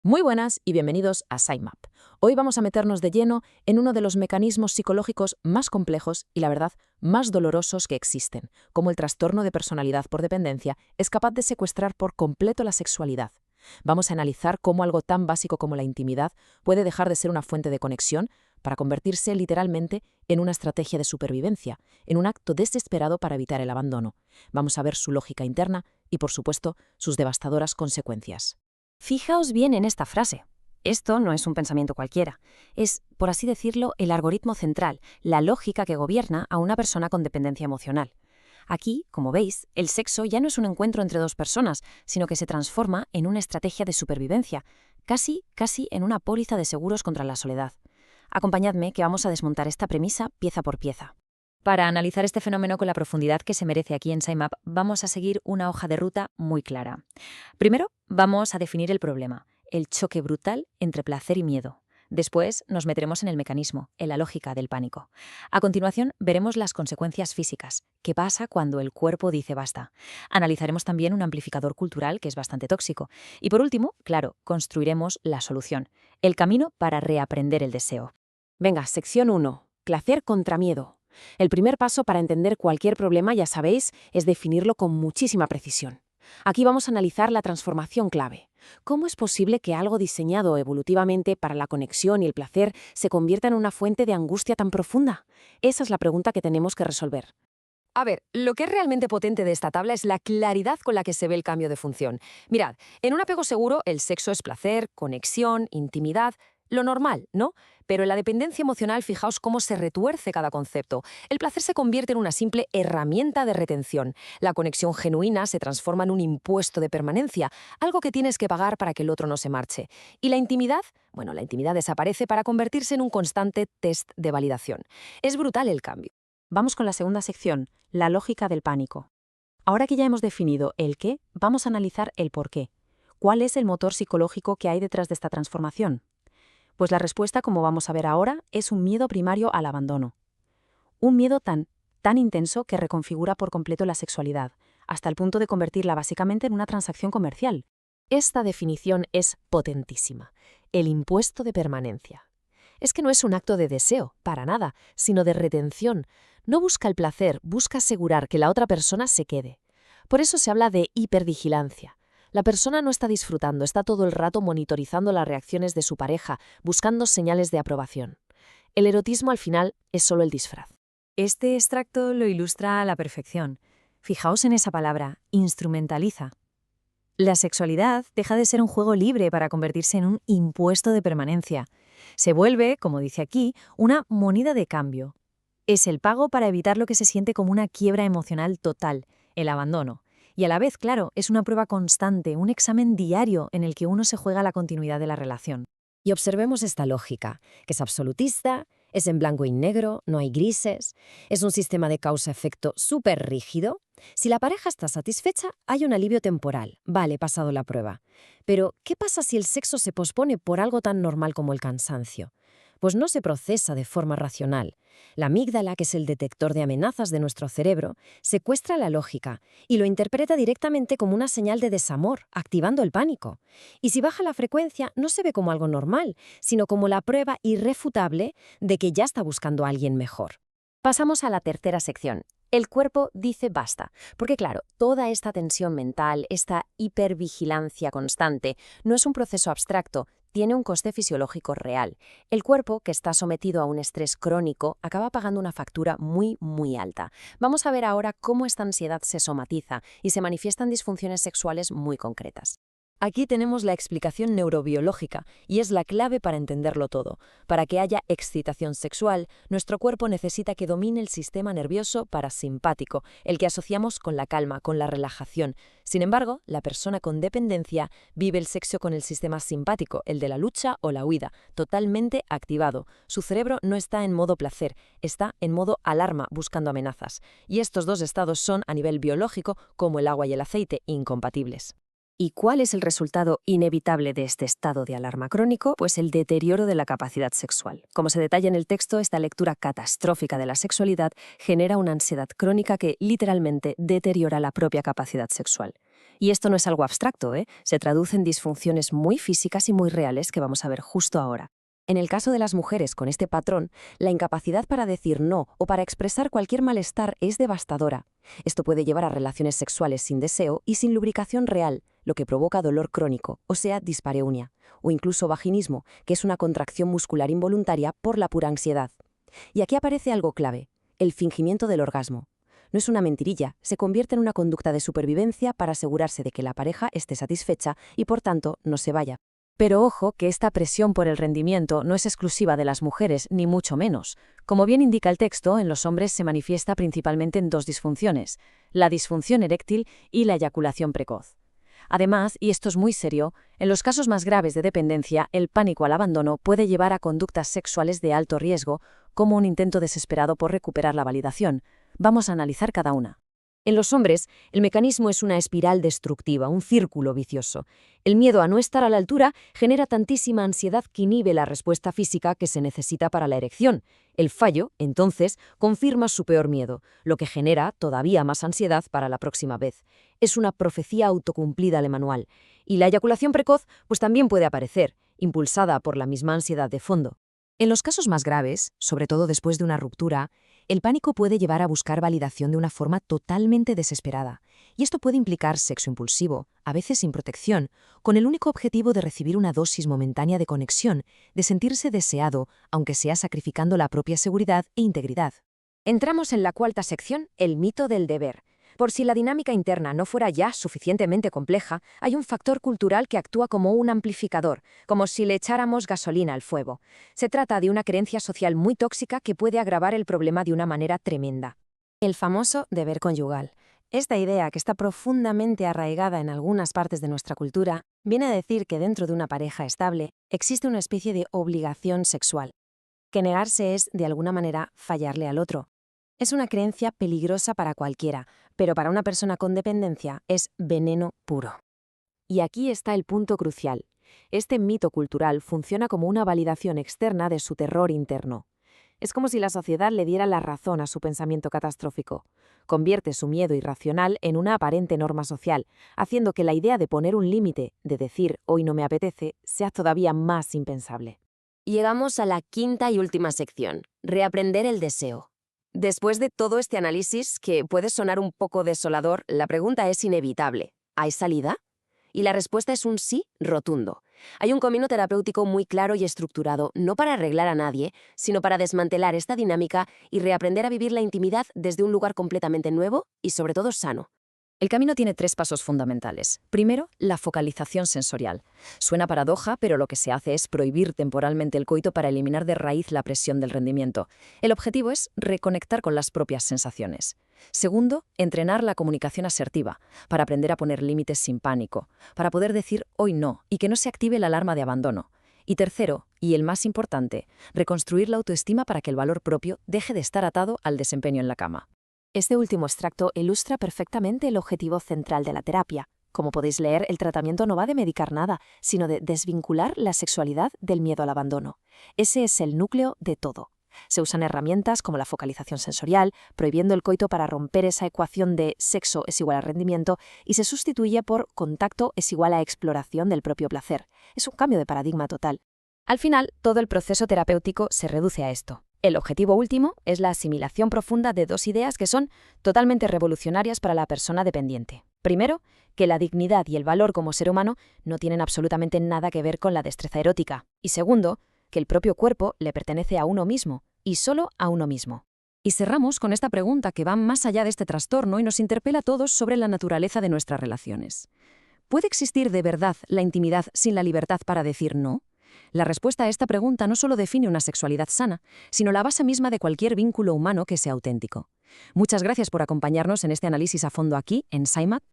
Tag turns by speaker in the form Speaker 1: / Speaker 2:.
Speaker 1: Muy buenas y bienvenidos a SciMap. Hoy vamos a meternos de lleno en uno de los mecanismos psicológicos más complejos y, la verdad, más dolorosos que existen, como el trastorno de personalidad por dependencia es capaz de secuestrar por completo la sexualidad. Vamos a analizar cómo algo tan básico como la intimidad puede dejar de ser una fuente de conexión para convertirse literalmente en una estrategia de supervivencia, en un acto desesperado para evitar el abandono. Vamos a ver su lógica interna y, por supuesto, sus devastadoras consecuencias.
Speaker 2: Fijaos bien en esta frase. Esto no es un pensamiento cualquiera. Es, por así decirlo, el algoritmo central, la lógica que gobierna a una persona con dependencia emocional. Aquí, como veis, el sexo ya no es un encuentro entre dos personas, sino que se transforma en una estrategia de supervivencia, casi en una póliza de seguros contra la soledad. Acompañadme que vamos a desmontar esta premisa pieza por pieza. Para analizar este fenómeno con la profundidad que se merece aquí en SciMap, vamos a seguir una hoja de ruta muy clara. Primero, vamos a definir el problema, el choque brutal entre placer y miedo. Después, nos meteremos en el mecanismo, en la lógica del pánico. A continuación, veremos las consecuencias físicas. ¿Qué pasa cuando el cuerpo dice basta? Analizaremos también un amplificador cultural que es bastante tóxico. Y por último, claro, construiremos la solución, el camino para reaprender el deseo.
Speaker 1: Venga, sección 1. Placer contra miedo. El primer paso para entender cualquier problema, ya sabéis, es definirlo con muchísima precisión. Aquí vamos a analizar la transformación clave. ¿Cómo es posible que algo diseñado evolutivamente para la conexión y el placer se convierta en una fuente de angustia tan profunda? Esa es la pregunta que tenemos que resolver.
Speaker 3: A ver, lo que es realmente potente de esta tabla es la claridad con la que se ve el cambio de función. Mirad, en un apego seguro el sexo es placer, conexión, intimidad, lo normal, ¿no? Pero en la dependencia emocional fijaos cómo se retuerce cada concepto. El placer se convierte en una simple herramienta de retención. La conexión genuina se transforma en un impuesto de permanencia, algo que tienes que pagar para que el otro no se marche. ¿Y la intimidad? Bueno, la intimidad desaparece para convertirse en un constante test de validación. Es brutal el cambio.
Speaker 2: Vamos con la segunda sección, la lógica del pánico. Ahora que ya hemos definido el qué, vamos a analizar el por qué. ¿Cuál es el motor psicológico que hay detrás de esta transformación? Pues la respuesta, como vamos a ver ahora, es un miedo primario al abandono. Un miedo tan intenso que reconfigura por completo la sexualidad, hasta el punto de convertirla básicamente en una transacción comercial.
Speaker 1: Esta definición es potentísima. El impuesto de permanencia. Es que no es un acto de deseo, para nada, sino de retención. No busca el placer, busca asegurar que la otra persona se quede. Por eso se habla de hipervigilancia. La persona no está disfrutando, está todo el rato monitorizando las reacciones de su pareja, buscando señales de aprobación. El erotismo al final es solo el disfraz.
Speaker 2: Este extracto lo ilustra a la perfección. Fijaos en esa palabra, instrumentaliza. La sexualidad deja de ser un juego libre para convertirse en un impuesto de permanencia. Se vuelve, como dice aquí, una moneda de cambio. Es el pago para evitar lo que se siente como una quiebra emocional total, el abandono. Y a la vez, claro, es una prueba constante, un examen diario en el que uno se juega la continuidad de la relación.
Speaker 3: Y observemos esta lógica, que es absolutista, es en blanco y negro, no hay grises, es un sistema de causa-efecto súper rígido. Si la pareja está satisfecha, hay un alivio temporal. Vale, pasado la prueba. Pero, ¿qué pasa si el sexo se pospone por algo tan normal como el cansancio? Pues no se procesa de forma racional. La amígdala, que es el detector de amenazas de nuestro cerebro, secuestra la lógica y lo interpreta directamente como una señal de desamor, activando el pánico. Y si baja la frecuencia, no se ve como algo normal, sino como la prueba irrefutable de que ya está buscando a alguien mejor.
Speaker 2: Pasamos a la tercera sección. El cuerpo dice basta, porque claro, toda esta tensión mental, esta hipervigilancia constante, no es un proceso abstracto, tiene un coste fisiológico real. El cuerpo, que está sometido a un estrés crónico, acaba pagando una factura muy alta. Vamos a ver ahora cómo esta ansiedad se somatiza y se manifiestan disfunciones sexuales muy concretas.
Speaker 3: Aquí tenemos la explicación neurobiológica y es la clave para entenderlo todo. Para que haya excitación sexual, nuestro cuerpo necesita que domine el sistema nervioso parasimpático, el que asociamos con la calma, con la relajación. Sin embargo, la persona con dependencia vive el sexo con el sistema simpático, el de la lucha o la huida, totalmente activado. Su cerebro no está en modo placer, está en modo alarma, buscando amenazas. Y estos dos estados son, a nivel biológico, como el agua y el aceite, incompatibles.
Speaker 2: ¿Y cuál es el resultado inevitable de este estado de alarma crónico? Pues el deterioro de la capacidad sexual. Como se detalla en el texto, esta lectura catastrófica de la sexualidad genera una ansiedad crónica que literalmente deteriora la propia capacidad sexual. Y esto no es algo abstracto, ¿eh? Se traduce en disfunciones muy físicas y muy reales que vamos a ver justo ahora.
Speaker 1: En el caso de las mujeres con este patrón, la incapacidad para decir no o para expresar cualquier malestar es devastadora. Esto puede llevar a relaciones sexuales sin deseo y sin lubricación real, lo que provoca dolor crónico, o sea, dispareunia, o incluso vaginismo, que es una contracción muscular involuntaria por la pura ansiedad. Y aquí aparece algo clave, el fingimiento del orgasmo. No es una mentirilla, se convierte en una conducta de supervivencia para asegurarse de que la pareja esté satisfecha y, por tanto, no se vaya. Pero ojo que esta presión por el rendimiento no es exclusiva de las mujeres, ni mucho menos. Como bien indica el texto, en los hombres se manifiesta principalmente en dos disfunciones, la disfunción eréctil y la eyaculación precoz. Además, y esto es muy serio, en los casos más graves de dependencia, el pánico al abandono puede llevar a conductas sexuales de alto riesgo, como un intento desesperado por recuperar la validación. Vamos a analizar cada una. En los hombres, el mecanismo es una espiral destructiva, un círculo vicioso. El miedo a no estar a la altura genera tantísima ansiedad que inhibe la respuesta física que se necesita para la erección. El fallo, entonces, confirma su peor miedo, lo que genera todavía más ansiedad para la próxima vez. Es una profecía autocumplida al manual. Y la eyaculación precoz, pues también puede aparecer, impulsada por la misma ansiedad de fondo. En los casos más graves, sobre todo después de una ruptura, el pánico puede llevar a buscar validación de una forma totalmente desesperada, y esto puede implicar sexo impulsivo, a veces sin protección, con el único objetivo de recibir una dosis momentánea de conexión, de sentirse deseado, aunque sea sacrificando la propia seguridad e integridad. Entramos en la cuarta sección, el mito del deber. Por si la dinámica interna no fuera ya suficientemente compleja, hay un factor cultural que actúa como un amplificador, como si le echáramos gasolina al fuego. Se trata de una creencia social muy tóxica que puede agravar el problema de una manera tremenda.
Speaker 2: El famoso deber conyugal. Esta idea, que está profundamente arraigada en algunas partes de nuestra cultura, viene a decir que dentro de una pareja estable existe una especie de obligación sexual. Que negarse es, de alguna manera, fallarle al otro. Es una creencia peligrosa para cualquiera, pero para una persona con dependencia es veneno puro.
Speaker 1: Y aquí está el punto crucial. Este mito cultural funciona como una validación externa de su terror interno. Es como si la sociedad le diera la razón a su pensamiento catastrófico. Convierte su miedo irracional en una aparente norma social, haciendo que la idea de poner un límite, de decir «hoy no me apetece», sea todavía más impensable.
Speaker 3: Llegamos a la quinta y última sección, reaprender el deseo. Después de todo este análisis, que puede sonar un poco desolador, la pregunta es inevitable. ¿Hay salida? Y la respuesta es un sí rotundo. Hay un camino terapéutico muy claro y estructurado, no para arreglar a nadie, sino para desmantelar esta dinámica y reaprender a vivir la intimidad desde un lugar completamente nuevo y sobre todo sano.
Speaker 1: El camino tiene 3 pasos fundamentales. Primero, la focalización sensorial. Suena paradoja, pero lo que se hace es prohibir temporalmente el coito para eliminar de raíz la presión del rendimiento. El objetivo es reconectar con las propias sensaciones. Segundo, entrenar la comunicación asertiva, para aprender a poner límites sin pánico, para poder decir hoy no y que no se active la alarma de abandono. Y tercero, y el más importante, reconstruir la autoestima para que el valor propio deje de estar atado al desempeño en la cama.
Speaker 2: Este último extracto ilustra perfectamente el objetivo central de la terapia. Como podéis leer, el tratamiento no va de medicar nada, sino de desvincular la sexualidad del miedo al abandono. Ese es el núcleo de todo. Se usan herramientas como la focalización sensorial, prohibiendo el coito para romper esa ecuación de sexo es igual a rendimiento, y se sustituye por contacto es igual a exploración del propio placer. Es un cambio de paradigma total.
Speaker 1: Al final, todo el proceso terapéutico se reduce a esto. El objetivo último es la asimilación profunda de 2 ideas que son totalmente revolucionarias para la persona dependiente. Primero, que la dignidad y el valor como ser humano no tienen absolutamente nada que ver con la destreza erótica. Y segundo, que el propio cuerpo le pertenece a uno mismo, y solo a uno mismo. Y cerramos con esta pregunta que va más allá de este trastorno y nos interpela a todos sobre la naturaleza de nuestras relaciones. ¿Puede existir de verdad la intimidad sin la libertad para decir no? La respuesta a esta pregunta no solo define una sexualidad sana, sino la base misma de cualquier vínculo humano que sea auténtico. Muchas gracias por acompañarnos en este análisis a fondo aquí, en SciMap.